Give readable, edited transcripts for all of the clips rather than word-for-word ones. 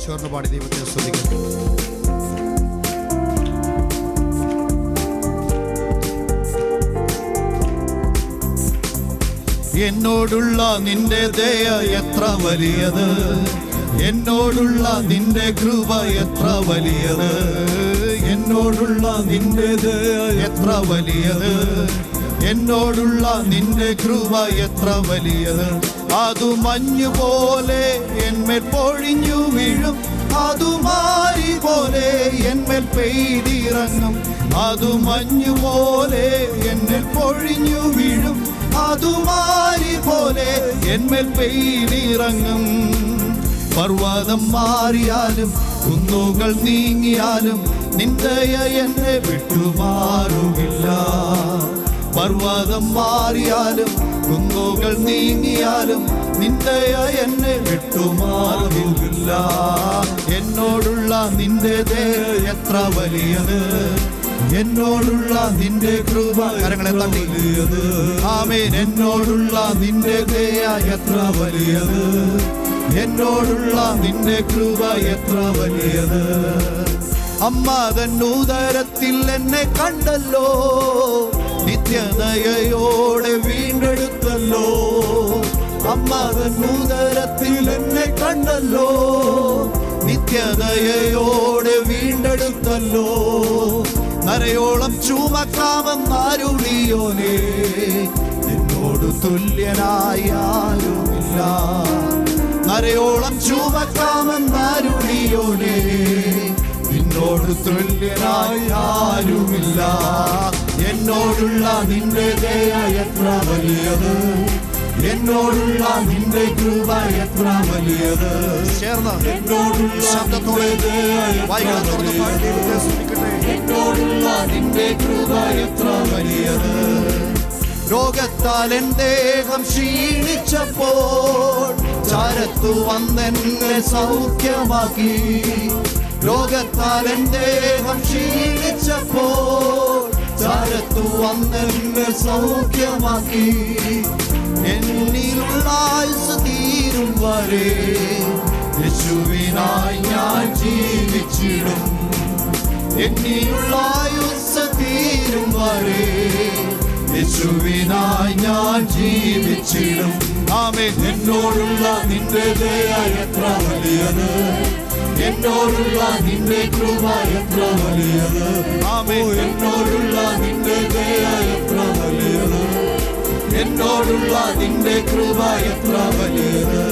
ചേർന്ന് പാടി ദൈവത്തെ സ്തുതിക്കുന്നു. എന്നോടുള്ള നിന്റെ ദയ എത്ര വലിയത്, എന്നോടുള്ള നിന്റെ കൃപ എത്ര വലിയത്, എന്നോടുള്ള നിന്റെ ദയ എത്ര വലിയത്, എന്നോടുള്ള നിന്റെ കൃപ എത്ര വലിയത്. അതു മഞ്ഞുപോലെ എന്മേൽ പൊഴിഞ്ഞു വീഴും, അതു മാരി പോലെ എന്മേൽ പെയ്തിറങ്ങും. അതു മഞ്ഞുപോലെ എന്മേൽ പൊഴിഞ്ഞു വീഴും, അതു മാരി പോലെ എന്മേൽ പെയ്തിറങ്ങും. പർവ്വതം മാറിയാലും കുന്നുകൾ നീങ്ങിയാലും നിന്റെ എന്നെ വിട്ടുമാറുകില്ല. പർവ്വതം മാറിയാലും കുന്നുകൾ നീങ്ങിയാലും നിന്റെ എന്നെ വിട്ടുമാറുകില്ല. എന്നോടുള്ള നിന്റെ ദയ എത്ര വലിയത്, എന്നോടുള്ള നിന്റെ കൃപ കരങ്ങളെ തട്ടിയത്. ആമേൻ. എന്നോടുള്ള നിന്റെ ദയ എത്ര വലിയത്, എന്നോടുള്ള നിന്റെ കൃപ എത്ര വലിയത്. അമ്മ തൻ ഉദരത്തിൽ എന്നെ കണ്ടല്ലോ, നിത്യദയയോടെ വീണ്ടെടുത്തല്ലോ. അമ്മ തൻ ഉദരത്തിൽ എന്നെ കണ്ടല്ലോ, നിത്യദയയോടെ വീണ്ടെടുത്തല്ലോ. നരയോളം ചുമക്കാമെന്നാരുളിയോനേ, എന്നോട് തുല്യനായി ആരുമില്ല. നരയോളം ചുമക്കാമെന്നാരുളിയോനേ, എന്നോട് തുല്യനായി ആരുമില്ല. എന്നോടുള്ള നിന്റെ ദയ എത്ര വലിയത്, എന്നോടുള്ള നിന്റെ കൃപ എത്ര വലിയത്. ചേർന്ന് എന്നോടുള്ള ശബ്ദത്തോടെ എന്നോടുള്ള നിന്റെ കൃപ എത്ര വലിയത്. രോഗത്താൽ എൻ ദേഹം ക്ഷീണിച്ചപ്പോൾ ചാരത്തു വന്നെന്നെ സൗഖ്യമാക്കി. രോഗത്താൽ എൻ ദേഹം ക്ഷീണിച്ചപ്പോൾ ചാരത്തു വന്നെന്നെ സൗഖ്യമാക്കി. എന്നിലുള്ള ആയുസ് തീരും വരെ യേശുവിനായി ഞാൻ ജീവിച്ചിടും. എന്നിലുള്ള ആയുസ് തീരും വരെ യേശുവിനായി ഞാൻ ജീവിച്ചിടും. ആമേൻ. എന്നോടുള്ള നിന്റെ ദയ എത്ര വലിയത്, എന്നോടുള്ള നിന്റെ കൃപ എത്ര വലിയത്. ആമേൻ. എന്നോടുള്ള നിന്റെ ദയ എത്ര വലിയത്, എന്നോടുള്ള നിന്റെ കൃപ എത്ര വലിയത്.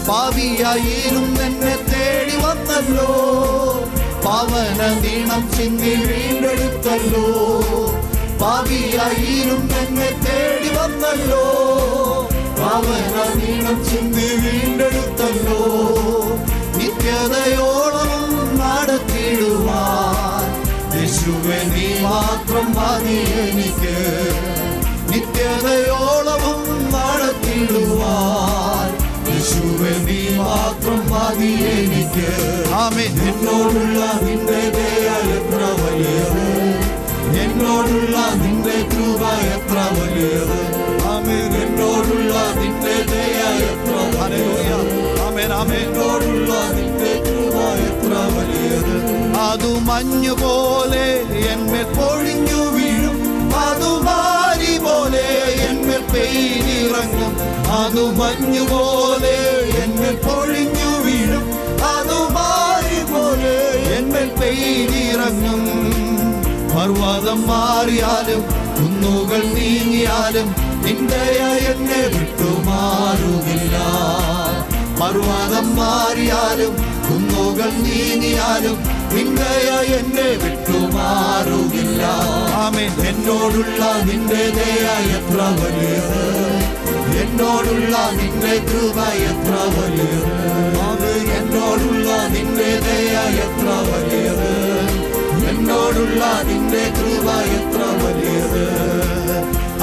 പാപിയായിരും എന്നെ തേടി വന്നല്ലോ, പാവന നീണം ചിന്തി വീണ്ടെടുത്തല്ലോ. പാപിയായിരും എന്നെ തേടി വന്നല്ലോ, പാവന നീണം ചിന്തി വീണ്ടെടുത്തല്ലോ. നിത്യതയോളം നടത്തിടുവാൻ യേശുവേ നീ മാത്രം മതി എനിക്ക്. നിത്യതയോളവും നടത്തിടുവാൻ യേശുവേ നീ മാത്രം മതി എനിക്ക്. ആമേൻ. എന്നോടുള്ള നിന്റെ ദയ എത്ര വലിയത്, എന്നോടുള്ള നിന്റെ കൃപ എത്ര വലിയത്. ആമേൻ. എന്നോടുള്ള നിന്റെ ദയ എത്ര വലിയത്. ആമേൻ. ആമേൻ. എന്നോടുള്ള നിന്റെ കൃപ എത്ര വലിയത്. അതു മഞ്ഞുപോലെ എന്മേൽ പൊഴിഞ്ഞു വീഴും, അതു മാരി പോലെ എന്മേൽ പെയ്തിറങ്ങും. അതു മഞ്ഞുപോലെ എന്മേൽ പൊഴിഞ്ഞു വീഴും, അതു മാരി പോലെ എന്മേൽ പെയ്തിറങ്ങും. പർവ്വതം മാറിയാലും കുന്നുകൾ നീങ്ങിയാലും നിന്റെ എന്നെ വിട്ടുമാറുകില്ല. പർവ്വതം മാറിയാലും കുന്നുകൾ നീങ്ങിയാലും നിന്റെ എന്നെ വിട്ടുമാറുകില്ല. ആമേൻ. എന്നോടുള്ള നിന്റെ ദയ എത്ര വലിയത്, എന്നോടുള്ള നിന്റെ കൃപ എത്ര വലിയത്. ആമേൻ. എന്നോടുള്ള നിന്റെ ദയ എത്ര വലിയത്, എന്നോടുള്ള നിന്റെ കൃപ എത്ര വലിയത്.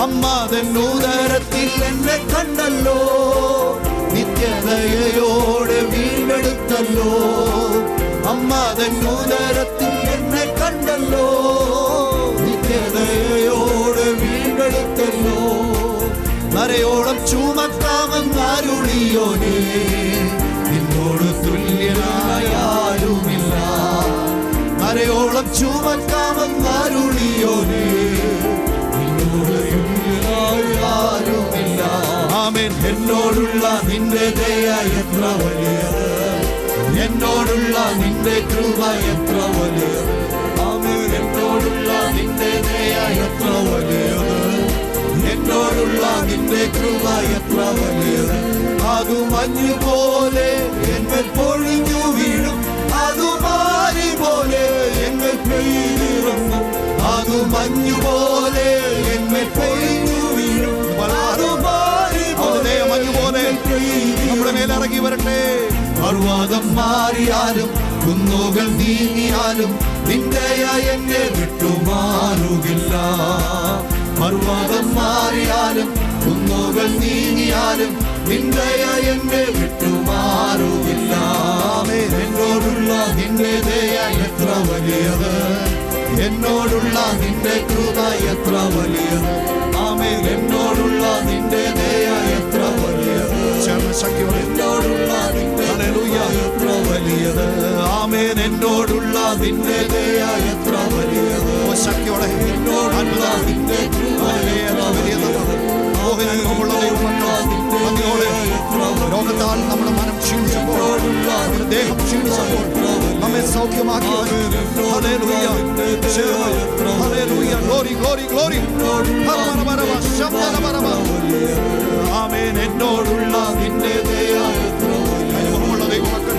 അമ്മ തൻ ഉദരത്തിൽ എന്നെ കണ്ടല്ലോ, നിത്യദയയോടെ വീണ്ടെടുത്തല്ലോ. അമ്മ തൻ ഉദരത്തിൽ എന്നെ കണ്ടല്ലോ, നിത്യദയയോടെ വീണ്ടെടുത്തല്ലോ. നരയോളം ചുമക്കാമെന്നാരുളിയോനേ, നിന്നോട് തുല്യനായി ചുമക്കാമെന്നരുളിയോനേ, നിന്നോട് തുല്യനായി ആരുമില്ല. ആമേൻ. എന്നോടുള്ള നിന്റെ ദയ എത്ര വലിയത്, എന്നോടുള്ള നിന്റെ കൃപ എത്ര വലിയത്. ആമേൻ. എന്നോടുള്ള നിന്റെ ദയ എത്ര വലിയത്, എന്നോടുള്ള നിന്റെ കൃപ എത്ര വലിയത്. അതു മഞ്ഞു പോലെ എന്മേൽ പൊഴിഞ്ഞു വീഴും, അതു മാരി പോലെ എന്മേൽ പെയ്തിറങ്ങും. അതു മഞ്ഞു പോലെ എന്മേൽ പൊഴിഞ്ഞു വീഴും, അതു മാരി പോലെ മഞ്ഞു പോലെ നമ്മുടെ മേലിറങ്ങി വരട്ടെ. പർവ്വതം മാറിയാലും കുന്നുകൾ നീങ്ങിയാലും നിന്റെയ എന്നെ വിട്ടുമാറുകില്ല. പർവ്വതം മാറിയാലും കുന്നുകൾ നീങ്ങിയാലും നിന്റെയ എന്നെ വിട്ടുമാറുകില്ല. എന്നോടുള്ള നിന്റെ ദയ എത്ര വലിയത്, എന്നോടുള്ള നിന്റെ കൃപ എത്ര വലിയത്. ആമേൻ. എന്നോടുള്ള നിന്റെ ദയ എത്ര വലിയത്. എന്നോടുള്ള നിന്റെ ദയ എത്ര വലിയത്. ആമേൻ. എന്നോടുള്ള നിന്റെ ദയ എത്ര വലിയത്. ശക്തിയോടെ എന്നോടുള്ള നിന്റെ കൃപ എത്ര വലിയത്. രോഗത്താൽ നമ്മുടെ മനം ക്ഷീണിച്ചപ്പോൾ, നമ്മുടെ ദേഹം ക്ഷീണിച്ചപ്പോൾ നമ്മെ സൗഖ്യമാക്കി. ആമേൻ. എന്നോടുള്ള നിന്റെ ദയ എത്ര വലിയത്. ദൈവമക്കൾ,